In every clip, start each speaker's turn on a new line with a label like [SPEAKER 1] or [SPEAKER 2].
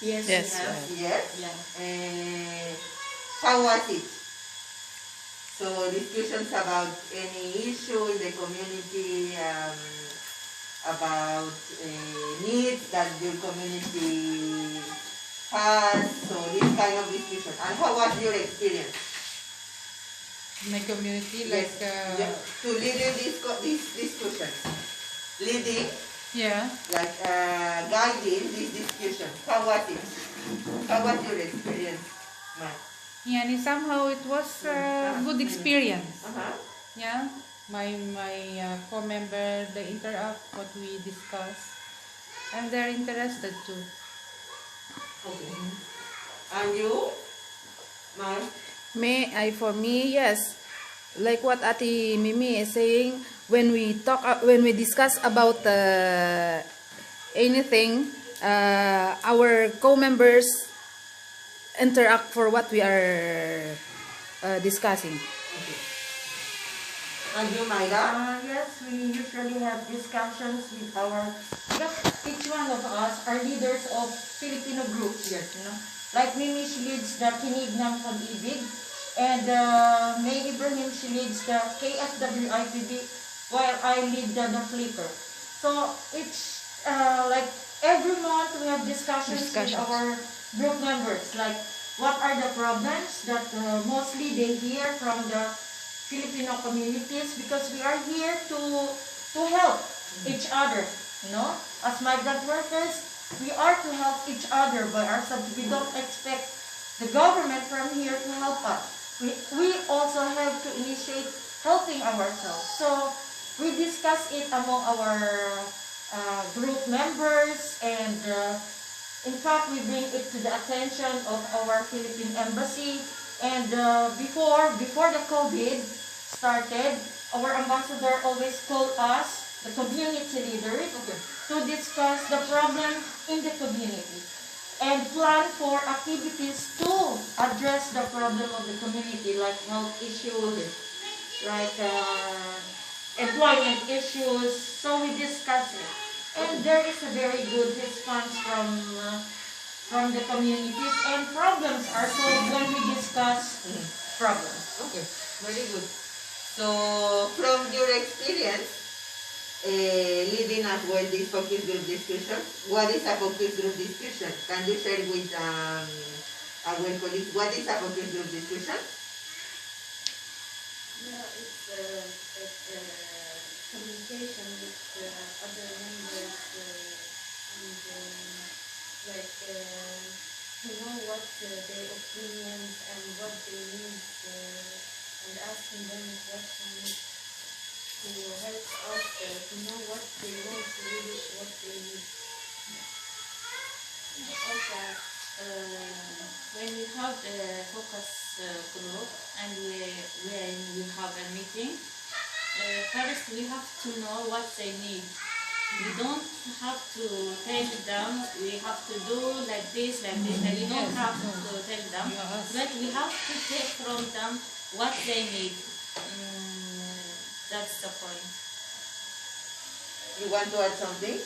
[SPEAKER 1] Yes,
[SPEAKER 2] Yes.
[SPEAKER 3] Yes.
[SPEAKER 1] Yeah.
[SPEAKER 3] How was it? So discussions about any issue in the community, about needs that your community has, so this kind of discussion. And how was your experience?
[SPEAKER 2] My community,
[SPEAKER 3] Yes, yes, to leading this discussion, leading,
[SPEAKER 2] yeah.
[SPEAKER 3] like guiding this discussion. How was it? How was your experience, ma'am?
[SPEAKER 2] Yeah, and somehow it was a good experience.
[SPEAKER 3] Yeah.
[SPEAKER 2] Yeah, my co-member, they interact what we discuss, and they're interested too.
[SPEAKER 3] Okay. And you, ma'am?
[SPEAKER 4] For me, yes. Like what Ati Mimi is saying, when we discuss about anything, our co-members interact for what we are discussing.
[SPEAKER 3] Okay. And you, Mayra?
[SPEAKER 1] Yes, we usually have discussions with because each one of us are leaders of Filipino groups.
[SPEAKER 3] Yes.
[SPEAKER 1] Like Mimi, she leads the Kinig ng Pag-ibig, and May Ibrahim, she leads the KFWIPB, while I lead the Flicker. So it's like every month we have discussions with our group members, like what are the problems that mostly they hear from the Filipino communities, because we are here to help each other, as migrant workers. We are to help each other by ourselves. We don't expect the government from here to help us. We also have to initiate helping ourselves. So we discuss it among our group members, and in fact, we bring it to the attention of our Philippine Embassy. And before the COVID started, our ambassador always called us, the community leaders, to discuss the problem in the community and plan for activities to address the problem of the community, like health issues, like employment issues. So we discuss it, and there is a very good response from the communities, and problems are solved when we discuss problems.
[SPEAKER 3] Okay, very good. So, from your experience, leading as well this focus group discussion, what is a focus group discussion? Can you share with our colleagues what is a focus group discussion?
[SPEAKER 5] Yeah, it's communication with other members and like to know what their opinions and what they need, and asking them questions to help us to know what they want really, what they need. Also, when we have the focus group and when we have a meeting, first we have to know what they need. We don't have to tell them we have to do like this, and we don't have to tell them, but we have to take from them what they need. That's the point.
[SPEAKER 3] You want to add something?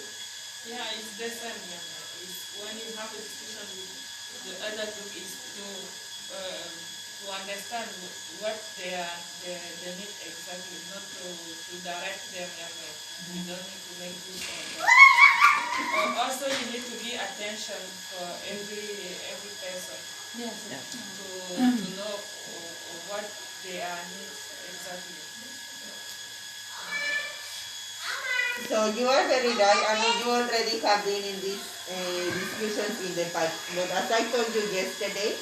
[SPEAKER 6] Yeah, it's the same. Yeah. It's when you have a discussion with the other group, is to understand what they need exactly, not to direct them. You don't need to make this or that. Also, you need to give attention for every person.
[SPEAKER 1] Yes.
[SPEAKER 6] To know what they need exactly.
[SPEAKER 3] So you are very right. I mean, you already have been in these discussions in the past. But as I told you yesterday,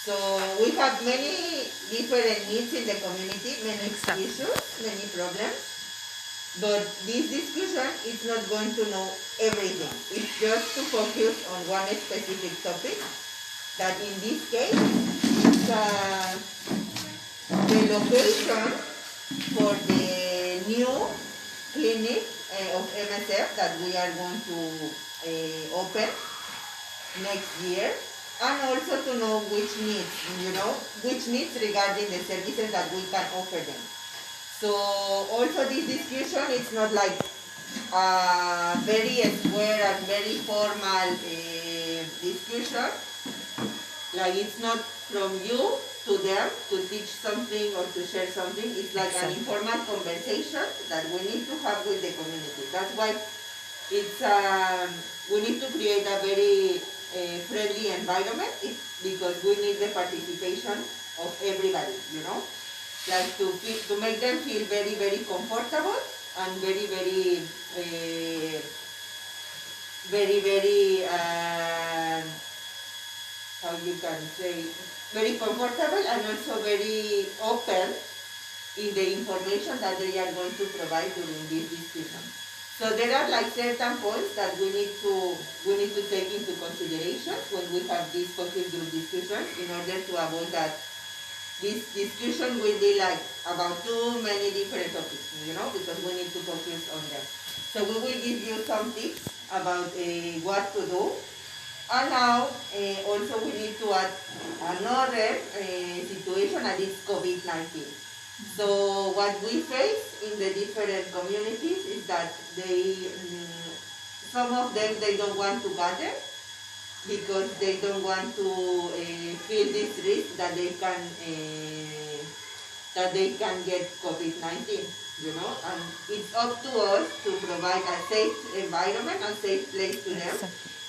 [SPEAKER 3] so we have many different needs in the community, many issues, many problems. But this discussion is not going to know everything. It's just to focus on one specific topic. That in this case is the location for the new clinic of MSF that we are going to open next year, and also to know which needs regarding the services that we can offer them. So also this discussion is not like very square and very formal discussion. Like it's not from you to them to teach something or to share something. It's like an informal conversation that we need to have with the community. That's why it's we need to create a very friendly environment because we need the participation of everybody, you know, like to make them feel very, very comfortable and very, very how you can say, very comfortable and also very open in the information that they are going to provide during this discussion. So there are like certain points that we need to take into consideration when we have this focus group discussion in order to avoid that this discussion will be like about too many different topics, you know, because we need to focus on them. So we will give you some tips about what to do. And now also we need to add another situation, and it's COVID-19. So what we face in the different communities is that some of them, they don't want to gather because they don't want to feel this risk that they can get COVID-19, you know, and it's up to us to provide a safe environment, a safe place to them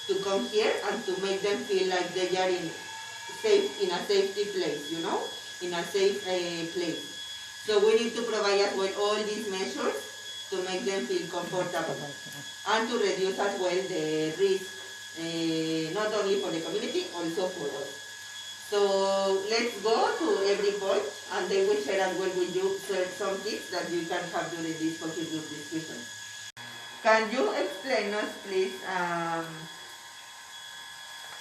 [SPEAKER 3] to come here and to make them feel like they are in a safety place, you know, in a safe place. So we need to provide as well all these measures to make them feel comfortable and to reduce as well the risk, not only for the community, also for us. So let's go to every point, and they will share as well with you some tips that you can have during this focus group discussion. Can you explain us, please,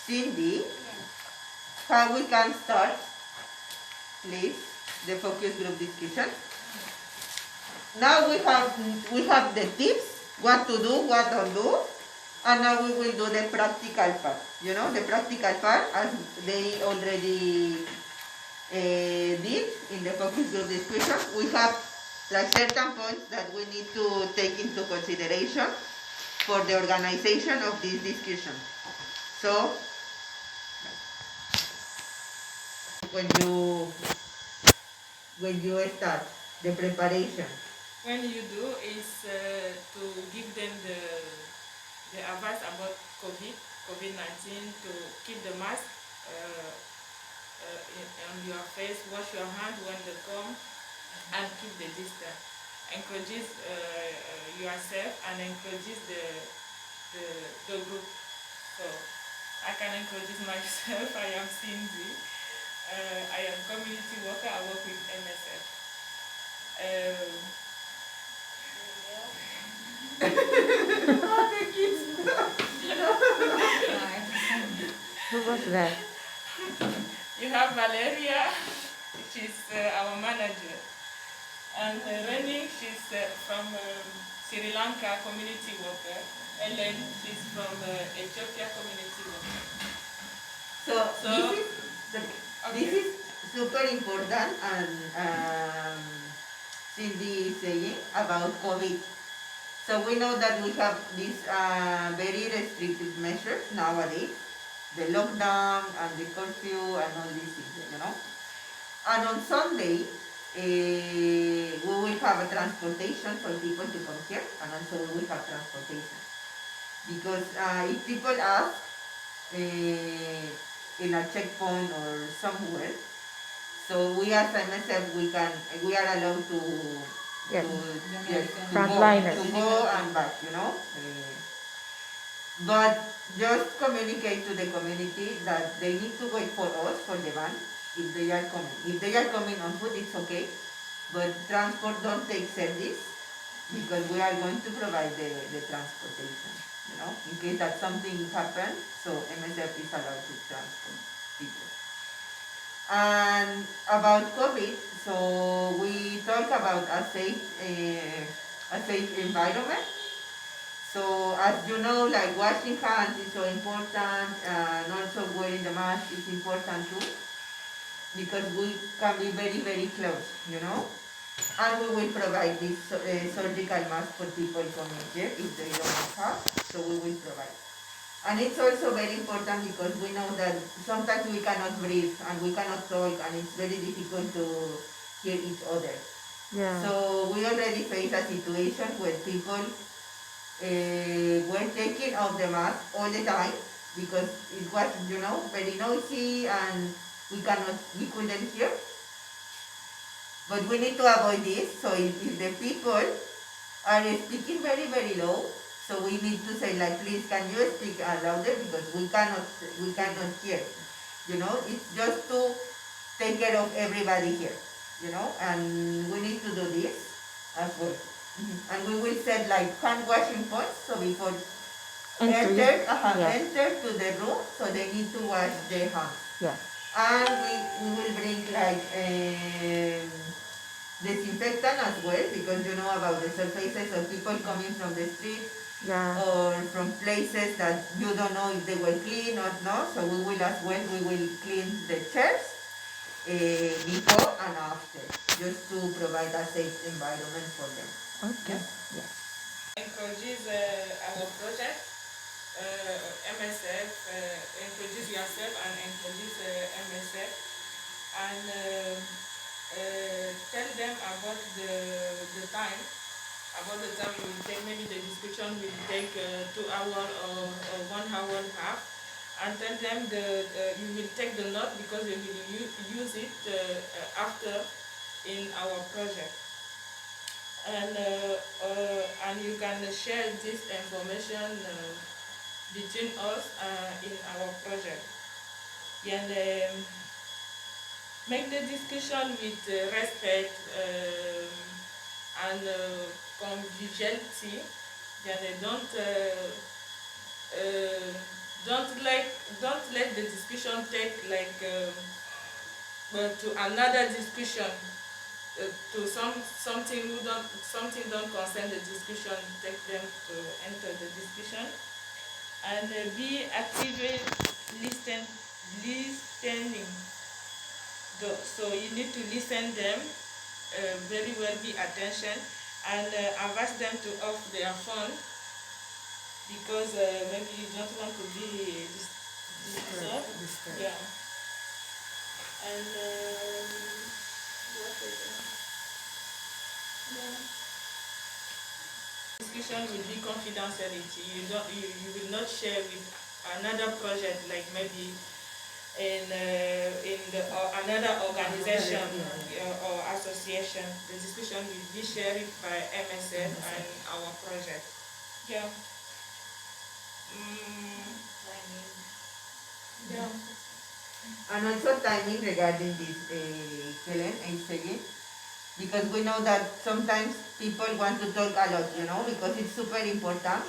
[SPEAKER 3] Cindy, how we can start, please, the focus group discussion? Now we have the tips, what to do, what don't do, and now we will do the practical part. You know, the practical part, as they already did in the focus group discussion, we have like certain points that we need to take into consideration for the organization of this discussion. So, when you start the preparation,
[SPEAKER 6] When you do is to give them the advice about COVID-19, to keep the mask on your face, wash your hands when they come, and keep the distance. Encourage yourself and encourage the group. So I can encourage myself. I am Cindy. I am community worker. I work with MSF.
[SPEAKER 3] oh, the kids.
[SPEAKER 4] Who was that?
[SPEAKER 6] You have Valeria, she's our manager, and Reni, she's from Sri Lanka community worker. Ellen, she's from Ethiopia community worker.
[SPEAKER 3] So this is super important, and Cindy is saying about COVID. So we know that we have these very restrictive measures nowadays, the lockdown and the curfew and all these things, you know. And on Sunday, we will have a transportation for people to come here, and also we will have transportation. Because if people ask in a checkpoint or somewhere, so we as MSF, we are allowed to
[SPEAKER 4] Yes.
[SPEAKER 3] Frontliners. To go and back, you know. But just communicate to the community that they need to wait for us, for the van, if they are coming. If they are coming on foot, it's okay. But transport don't take service because we are going to provide the transportation, you know, in case that something happens, so MSF is allowed to transport people. And about COVID, so we talk about a safe environment. So as you know, like washing hands is so important, and also wearing the mask is important too, because we can be very, very close, you know. And we will provide this surgical mask for people coming here if they don't have, so we will provide. And it's also very important because we know that sometimes we cannot breathe and we cannot talk and it's very difficult to hear each other.
[SPEAKER 4] Yeah.
[SPEAKER 3] So we already face a situation where people were taking off the mask all the time because it was, very noisy and we couldn't hear. But we need to avoid this. So if the people are speaking very, very low, so we need to say like, please, can you speak louder because we cannot hear. It's just to take care of everybody here. And we need to do this as well. And we will set like hand washing points. So before enter to the room, so they need to wash their hands.
[SPEAKER 4] Yeah.
[SPEAKER 3] And we will bring like disinfectant as well because you know about the surfaces of people coming from the street
[SPEAKER 4] Yeah.
[SPEAKER 3] or from places that you don't know if they were clean or not. So we will as well, we will clean the chairs before and after just to provide a safe environment for them.
[SPEAKER 4] Okay. Yeah.
[SPEAKER 6] Encourages our project, MSF, introduce yourself and introduce MSF, and tell them about the time it will take. Maybe the discussion will take 2 hours or 1 hour and a half, and tell them you will take the note because you will use it after in our project. And you can share this information between us in our project. And make the discussion with respect and conviviality. And don't let the discussion take to another discussion. To something don't concern the discussion, take them to enter the discussion, and be active listening. So you need to listen them very well, be attention, and advise them to off their phone because maybe you don't want to be disturbed. Yeah. And what is it? Discussion will be confidentiality. You will not share with another project, like maybe in another organization or association. The discussion will be shared by MSF and our project. Yeah. Yeah.
[SPEAKER 3] And also timing regarding this, Helen, because we know that sometimes people want to talk a lot, because it's super important.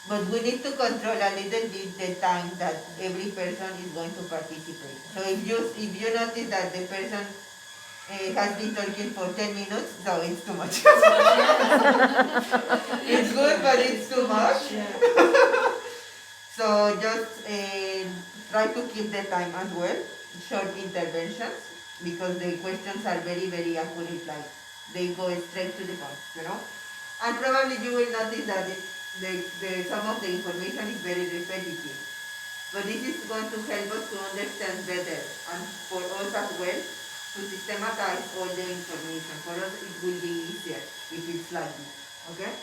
[SPEAKER 3] But we need to control a little bit the time that every person is going to participate. So if you notice that the person has been talking for 10 minutes, so it's too much. It's good, but it's too much. So just try to keep the time as well, short interventions, because the questions are very, very accurate, like they go straight to the point, And probably you will notice that some of the information is very repetitive. But this is going to help us to understand better, and for us as well, to systematize all the information. For us it will be easier if it's like this, okay?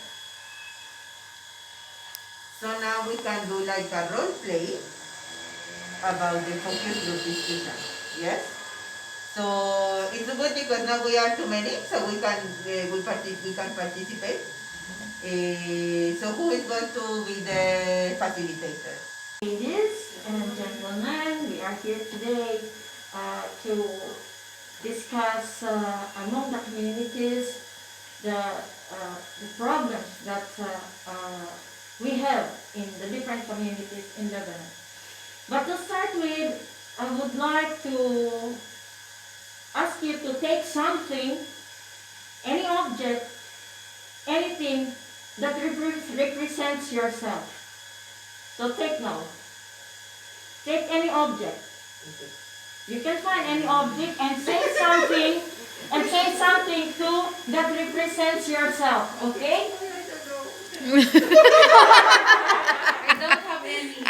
[SPEAKER 3] So now we can do like a role play about the focus group discussion, yes? So it's good because now we are too many, so we can participate. So who is going to be the facilitator?
[SPEAKER 1] Ladies and gentlemen, we are here today to discuss among the communities the problems that we have in the different communities in Lebanon. But to start with, I would like to ask you to take something, any object, anything that represents yourself. So take note. Take any object. You can find any object and say something too that represents yourself, okay?
[SPEAKER 5] I don't
[SPEAKER 4] I,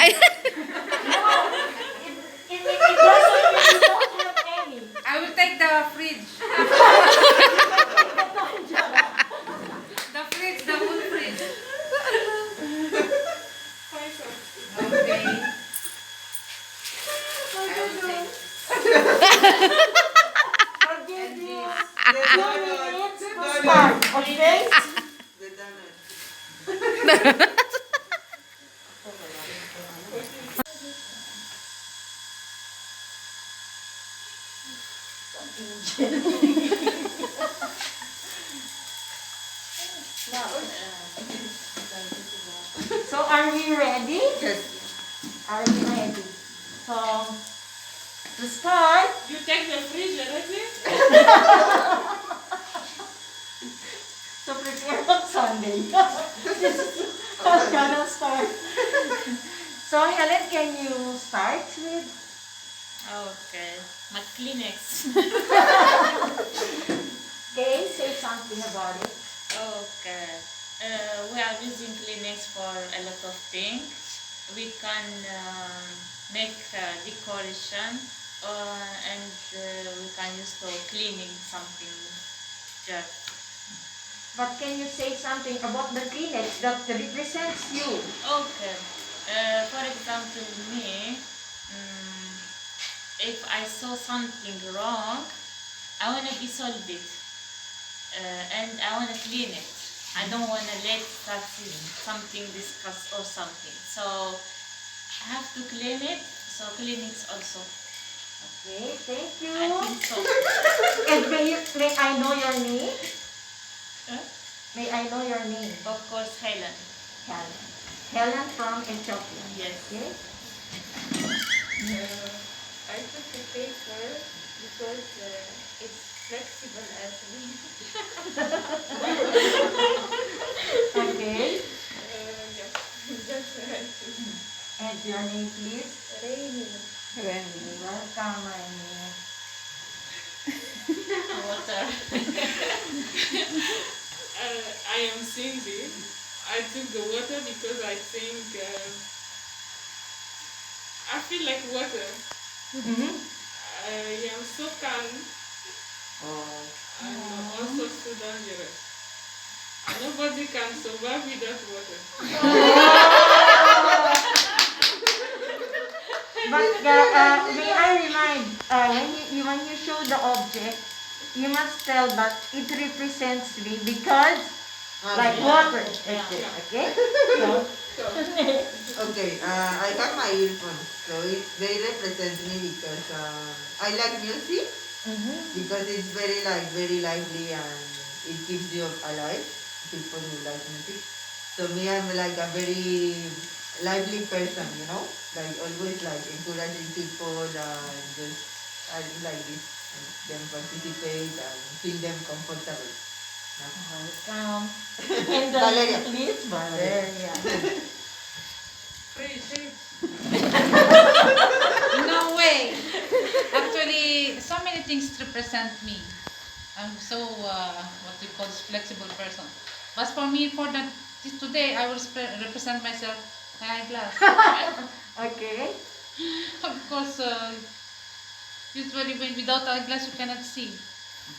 [SPEAKER 1] It doesn't mean you don't have any.
[SPEAKER 2] I will take the fridge. The fridge, the whole fridge. Okay. I will take.
[SPEAKER 1] I'll give you
[SPEAKER 3] The
[SPEAKER 1] 2
[SPEAKER 3] donut.
[SPEAKER 1] minutes
[SPEAKER 3] The
[SPEAKER 1] to
[SPEAKER 3] donut.
[SPEAKER 1] start, okay?
[SPEAKER 3] The donut.
[SPEAKER 1] So are we ready?
[SPEAKER 3] Yes.
[SPEAKER 1] Are we ready? So, to start,
[SPEAKER 6] You take the fridge already?
[SPEAKER 1] so prepare on Sunday. This is how it's gonna start. So Helen, can you start with?
[SPEAKER 5] Okay. My Kleenex.
[SPEAKER 1] Okay, say something about it.
[SPEAKER 5] Okay. We are using Kleenex for a lot of things. We can make decoration and we can use for cleaning something dirt.
[SPEAKER 1] But can you say something about the Kleenex that represents you?
[SPEAKER 5] Okay. For example, me, if I saw something wrong, I want to solve it and I want to clean it. I don't want to let that is something discussed or something. So I have to clean it. So cleaning also.
[SPEAKER 1] Okay, thank you.
[SPEAKER 5] I think so.
[SPEAKER 1] And may I know your name?
[SPEAKER 5] Huh?
[SPEAKER 1] May I know your name?
[SPEAKER 5] Of course, Helen.
[SPEAKER 1] Helen. Helen from Ethiopia.
[SPEAKER 5] Yes.
[SPEAKER 1] Okay.
[SPEAKER 7] I took the paper because it's flexible as we.
[SPEAKER 1] Okay.
[SPEAKER 7] Yeah, that's right.
[SPEAKER 1] And your name, please?
[SPEAKER 7] Rainy.
[SPEAKER 1] Welcome, Rainy.
[SPEAKER 5] Water.
[SPEAKER 6] I am Cindy. I took the water because I think I feel like water. I am so calm and also so dangerous. And nobody can survive without water.
[SPEAKER 1] But may I remind, when you show the object, you must tell that it represents me because like water.
[SPEAKER 5] Yeah.
[SPEAKER 1] Okay? So,
[SPEAKER 3] Okay, I have my earphones, so they represent me because I like music because it's very lively and it keeps you alive. People who like music. So me, I'm like a very lively person, you know, like always like encouraging people and just I like this, them participate and feel them comfortable.
[SPEAKER 1] welcome. And
[SPEAKER 3] Valeria.
[SPEAKER 1] please, Valeria.
[SPEAKER 2] No way. Actually, so many things represent me. I'm so what we call flexible person. But for me, today, I will represent myself eyeglass.
[SPEAKER 1] Okay.
[SPEAKER 2] Of course, usually when without eyeglass you cannot see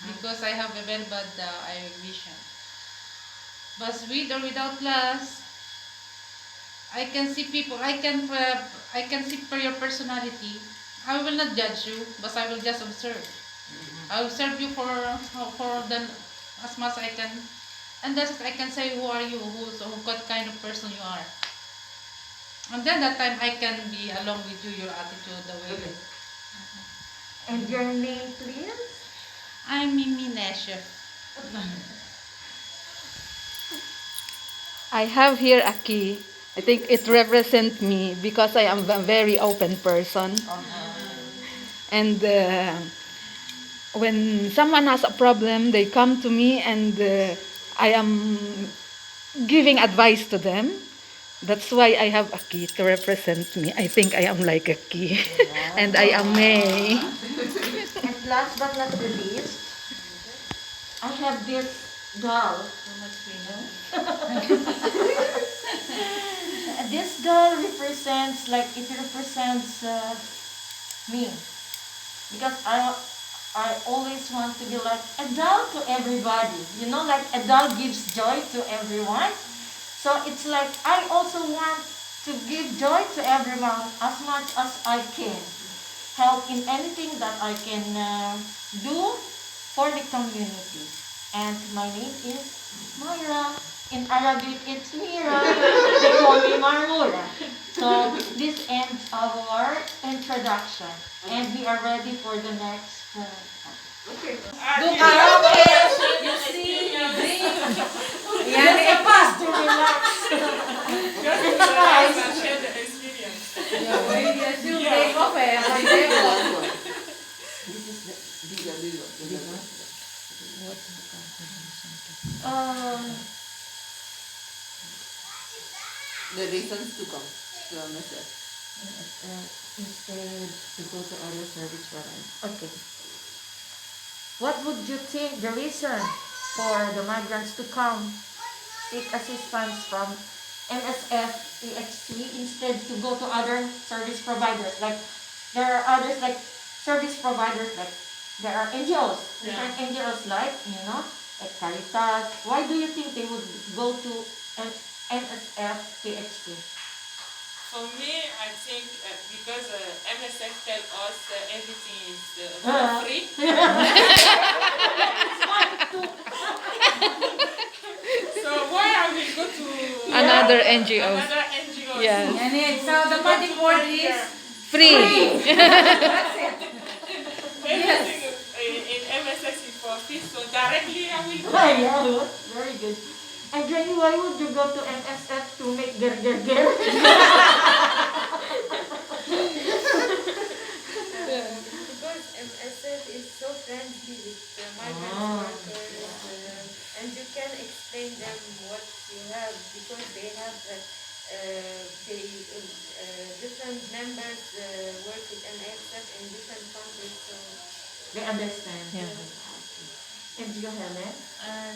[SPEAKER 2] because I have a very bad eye vision. But with or without glass, I can see people. I can see per your personality. I will not judge you, but I will just observe. I will observe you for the as much I can, and thus I can say who are you, what kind of person you are. And then that time I can be along with you, your attitude, the way.
[SPEAKER 1] Okay. And your name, please?
[SPEAKER 2] I'm Mimi Nesha.
[SPEAKER 4] I have here a key. I think it represents me because I am a very open person. And when someone has a problem, they come to me and I am giving advice to them. That's why I have a key to represent me. I think I am like a key. And I am May.
[SPEAKER 1] And last but not the least, I have this doll. This doll represents, like, it represents me. Because I always want to be like a doll to everybody. You know, like a doll gives joy to everyone. So it's like I also want to give joy to everyone as much as I can. Help in anything that I can do for the community. And my name is Myra. In Arabic, it's Mira. They call me Marmura. So this ends our introduction. And we are ready for the next.
[SPEAKER 3] Okay.
[SPEAKER 2] Do karaoke! You see, drink. Yan,
[SPEAKER 1] Just to relax.
[SPEAKER 6] Just to relax and share the experience.
[SPEAKER 2] Yes, you take off eh. Like that.
[SPEAKER 3] This is the bigger. The reasons to come to MSF.
[SPEAKER 1] Instead to go to other service providers. Okay. What would you think the reason for the migrants to come seek assistance from MSF EXT instead to go to other service providers? Like there are others like service providers, like there are NGOs, different NGOs like, like Caritas. Why do you think they would go to MSF EXT?
[SPEAKER 6] For me, I think because MSF tell us everything is free. So why I will go to
[SPEAKER 4] Another NGO.
[SPEAKER 6] another NGO?
[SPEAKER 4] Yes.
[SPEAKER 2] So the magic word is
[SPEAKER 4] Free.
[SPEAKER 2] that's it.
[SPEAKER 6] Everything in MSF is for free. So directly I will go.
[SPEAKER 1] Yeah, very good. And Jenny, why would you go to MSF to make ger?
[SPEAKER 7] Because MSF is so friendly with the migrant workers, and you can explain them what you have, because they have different members work with MSF in different countries, so
[SPEAKER 1] They understand.
[SPEAKER 4] Yeah.
[SPEAKER 1] And you, Helen?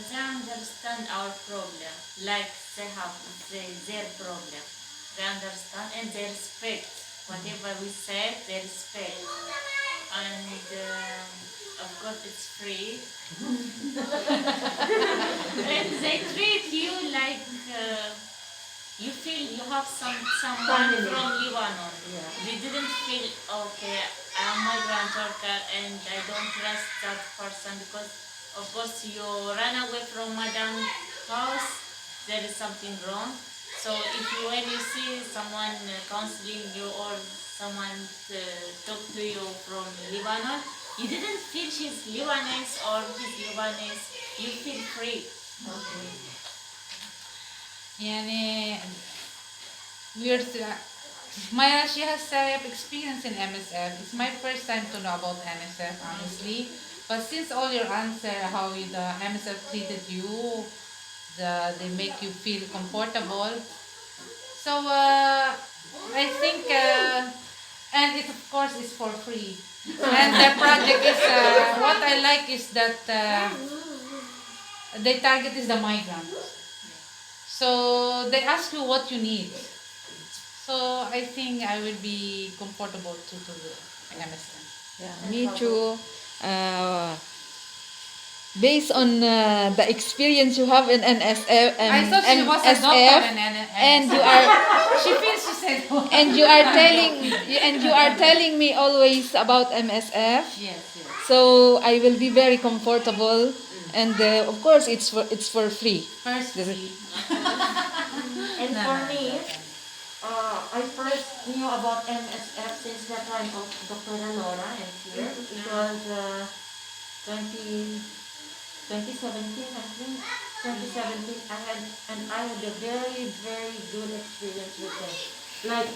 [SPEAKER 5] They understand our problem, like they have their problem. They understand and they respect. Whatever we say, they respect. And of course it's free. And they treat you like you feel you have someone
[SPEAKER 1] Family.
[SPEAKER 5] from Lebanon.
[SPEAKER 1] Yeah.
[SPEAKER 5] They didn't feel, okay, I'm migrant worker and I don't trust that person, because of course you run away from madam house, there is something wrong. So when you see someone counseling you or someone talk to you from Lebanon, you didn't feel she's Lebanese or he's Lebanese, you feel free.
[SPEAKER 1] Okay.
[SPEAKER 2] Yani, Maya, she has experience in MSF. It's my first time to know about MSF, honestly. But since all your answer, how the MSF treated you, they make you feel comfortable. So I think, and it of course is for free. And the project is, what I like is that the target is the migrant. So they ask you what you need. So I think I will be comfortable to do the MSN.
[SPEAKER 4] Yeah, me too. Based on the experience you have in NSF,
[SPEAKER 2] I thought she was a doctor in
[SPEAKER 4] and you are
[SPEAKER 2] she feels she said
[SPEAKER 4] and you are telling me always about MSF.
[SPEAKER 2] Yes, yes.
[SPEAKER 4] So I will be very comfortable, and of course it's for free.
[SPEAKER 2] Firstly.
[SPEAKER 1] And
[SPEAKER 2] No,
[SPEAKER 1] for
[SPEAKER 2] no,
[SPEAKER 1] me,
[SPEAKER 2] no.
[SPEAKER 1] I first knew about MSF since the time of Dr. Laura and here. It was 2017, I think. 2017, I had a very, very good experience with them. Like,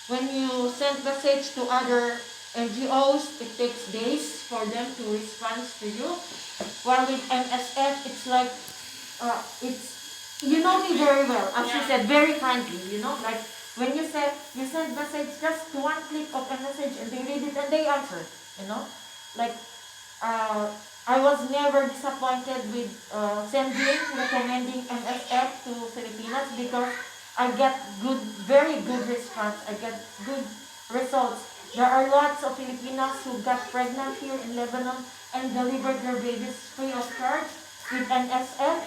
[SPEAKER 1] when you send message to other NGOs, it takes days for them to respond to you. While with MSF, it's like, you know me very well, as you said, very friendly, like when you send message, just one click of a message and they read it and they answer, like, I was never disappointed with recommending MSF to Filipinas because I get very good response. I get good results. There are lots of Filipinos who got pregnant here in Lebanon and delivered their babies free of charge with NSF,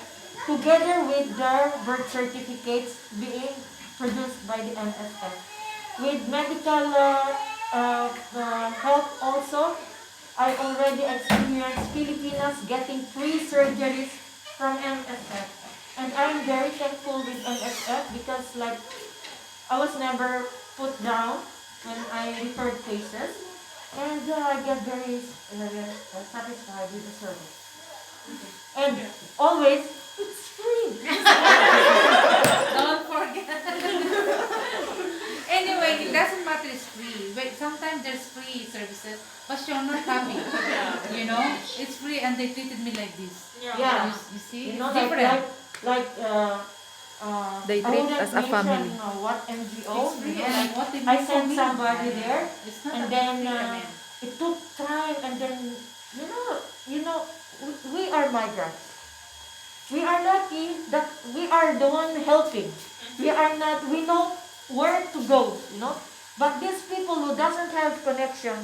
[SPEAKER 1] together with their birth certificates being produced by the NSF. With medical help also, I already experienced Filipinos getting free surgeries from MSF. And I'm very thankful with MSF because I was never put down when I referred cases. And I get very satisfied with the service. And always, it's free.
[SPEAKER 2] Don't forget. Anyway, it doesn't matter it's free. But sometimes there's free services, but you're not happy. You know, it's free and they treated me like this.
[SPEAKER 1] Yeah.
[SPEAKER 2] You see,
[SPEAKER 1] You know,
[SPEAKER 2] it's different.
[SPEAKER 4] They
[SPEAKER 1] I
[SPEAKER 4] treat
[SPEAKER 1] wouldn't
[SPEAKER 4] as a
[SPEAKER 1] mention,
[SPEAKER 4] family.
[SPEAKER 1] What NGO.
[SPEAKER 2] It's free and what they
[SPEAKER 1] I
[SPEAKER 2] do for
[SPEAKER 1] sent
[SPEAKER 2] me.
[SPEAKER 1] somebody there,
[SPEAKER 2] It's not
[SPEAKER 1] and
[SPEAKER 2] a
[SPEAKER 1] then
[SPEAKER 2] free, I mean.
[SPEAKER 1] it took time, and then you know, we are migrants. We are lucky that we are the one helping. We are not. We know where to go. But these people who doesn't have connection,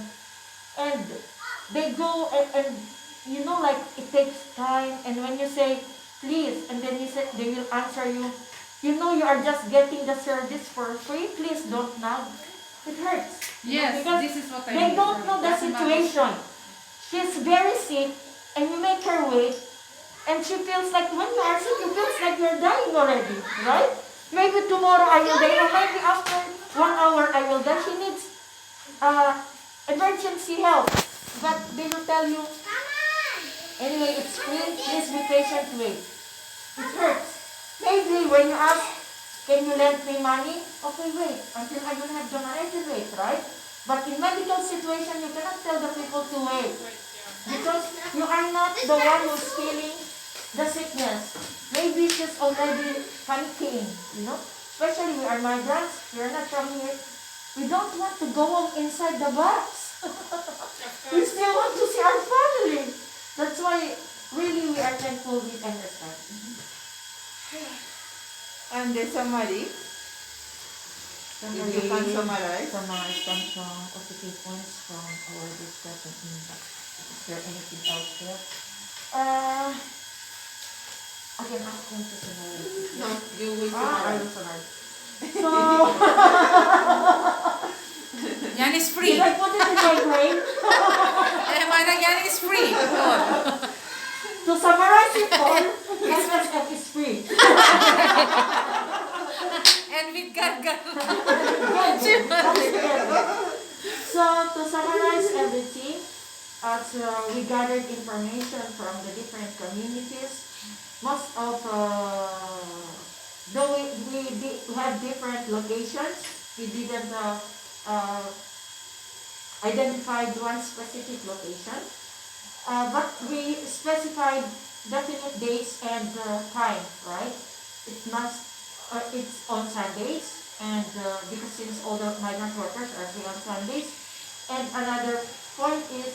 [SPEAKER 1] and they go and like it takes time, and when you say please, and then they will answer you, you are just getting the service for free, please don't now. It hurts.
[SPEAKER 2] Yes,
[SPEAKER 1] because
[SPEAKER 2] this is what I
[SPEAKER 1] they
[SPEAKER 2] mean.
[SPEAKER 1] don't know the
[SPEAKER 2] Doesn't matter.
[SPEAKER 1] situation. She's very sick, and you make her wait, and she feels like when you are sick, you feels like you're dying already, right? Maybe tomorrow I will die, or maybe after 1 hour I will die. She needs emergency help. But they will tell you, anyway, it's free, please be patient, wait. It hurts. Maybe when you ask, can you lend me money? Okay, wait, until I will have the money, I can wait, right? But in medical situation, you cannot tell the people to wait. Because you are not the one who's feeling the sickness. Maybe she's already panicking, Especially we are migrants, we are not from here. We don't want to go home inside the box. We still want to see our family. That's why really we are thankful with MSF.
[SPEAKER 3] And the summary, if you can summarize.
[SPEAKER 1] Positive points from our discussion. Is there anything else there? I can ask them to summarize.
[SPEAKER 3] No, you will
[SPEAKER 1] I
[SPEAKER 3] summarize.
[SPEAKER 1] will summarize. So,
[SPEAKER 2] Yan is free.
[SPEAKER 1] did I put it in my brain?
[SPEAKER 2] Manang yan is free.
[SPEAKER 1] To summarize it all, MSF is free.
[SPEAKER 2] And with gargle.
[SPEAKER 1] So, to summarize everything, as we gathered information from the different communities, most of, though we have different locations, we didn't identify one specific location, but we specified definite days and time, right? It's on Sundays, and because since all the migrant workers are free on Sundays, and another point is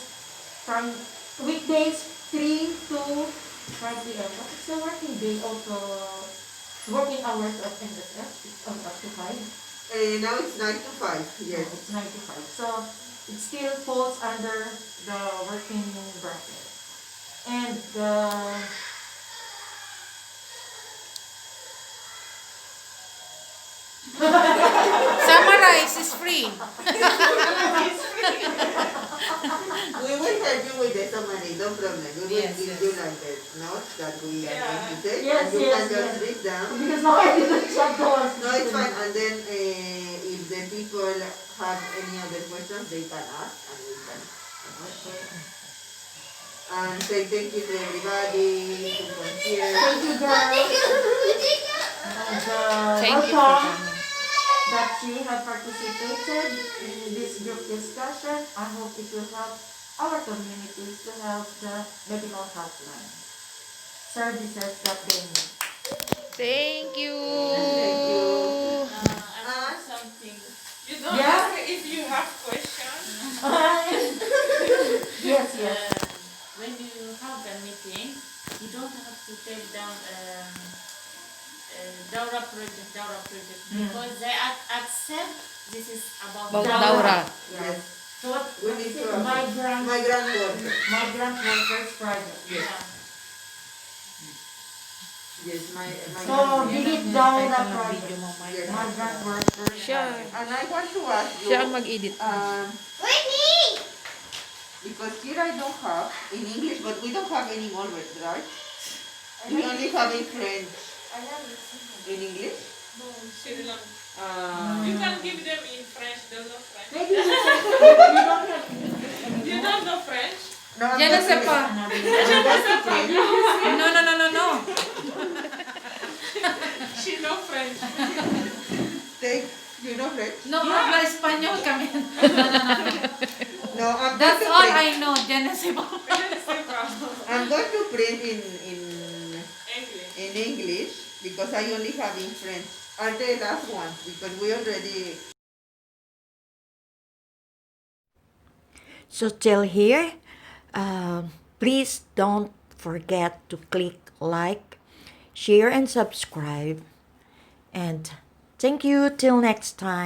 [SPEAKER 1] from weekdays 3 to 5 p.m. What is the working day of working hours of MSF? It's up to 5.
[SPEAKER 3] Now it's 9 to 5, yes.
[SPEAKER 1] It's 9 to 5. So it still falls under the working bracket. And
[SPEAKER 2] Summarize is free.
[SPEAKER 3] We will help you with the summary, no problem. We will
[SPEAKER 2] Yes,
[SPEAKER 3] give
[SPEAKER 2] yes.
[SPEAKER 3] you like the notes that we are going to take,
[SPEAKER 1] Yes,
[SPEAKER 3] and you
[SPEAKER 1] yes,
[SPEAKER 3] can just
[SPEAKER 1] yes.
[SPEAKER 3] read them.
[SPEAKER 1] because now I didn't check those.
[SPEAKER 3] No, it's fine. And then if the people have any other questions, they can ask, and we can. And say thank you to everybody, to concierge.
[SPEAKER 1] Thank you, girls. And
[SPEAKER 2] Thank you for
[SPEAKER 1] welcome
[SPEAKER 2] coming.
[SPEAKER 1] that you have participated in this group discussion. I hope it will help our communities to have the medical helpline services that they need.
[SPEAKER 2] Thank you.
[SPEAKER 3] Thank you.
[SPEAKER 6] I have something. You don't
[SPEAKER 1] Yeah?
[SPEAKER 6] ask if you have questions.
[SPEAKER 1] Yes, yes.
[SPEAKER 5] When you have tell them Daura project, because they accept this is about
[SPEAKER 4] About
[SPEAKER 1] Daura.
[SPEAKER 4] Daura.
[SPEAKER 3] Yes.
[SPEAKER 1] So what
[SPEAKER 3] We
[SPEAKER 1] is
[SPEAKER 3] need
[SPEAKER 1] it?
[SPEAKER 3] to migrant worker.
[SPEAKER 1] Migrant workers project.
[SPEAKER 3] Yes.
[SPEAKER 5] Yeah.
[SPEAKER 3] Yes,
[SPEAKER 1] So delete Daura project.
[SPEAKER 3] Yes.
[SPEAKER 1] Migrant workers.
[SPEAKER 4] Siya,
[SPEAKER 3] And I want to ask you,
[SPEAKER 4] siya ang mag-edit.
[SPEAKER 3] because here I don't have in English, but we don't have any more words, right? We only have in French.
[SPEAKER 7] I have it.
[SPEAKER 3] In English?
[SPEAKER 6] No, Sri Lanka.
[SPEAKER 3] Uh,
[SPEAKER 6] You can give them in French. They know French.
[SPEAKER 1] Maybe you don't have
[SPEAKER 6] You don't know French?
[SPEAKER 3] no, I'm
[SPEAKER 4] Yan
[SPEAKER 3] not
[SPEAKER 4] na sa
[SPEAKER 3] doing
[SPEAKER 4] pa.
[SPEAKER 3] it. I'm going to print.
[SPEAKER 4] No.
[SPEAKER 6] She know French.
[SPEAKER 3] Take, you know French?
[SPEAKER 4] No, habla Espanyol kami.
[SPEAKER 3] No, I'm going
[SPEAKER 4] That's
[SPEAKER 3] to
[SPEAKER 4] all
[SPEAKER 3] print.
[SPEAKER 4] I know. Yan na si pa.
[SPEAKER 3] I'm going to print
[SPEAKER 6] English.
[SPEAKER 3] in English because I only have in French. Are the last ones because we already.
[SPEAKER 8] So till here, please don't forget to click like, share, and subscribe. And thank you till next time.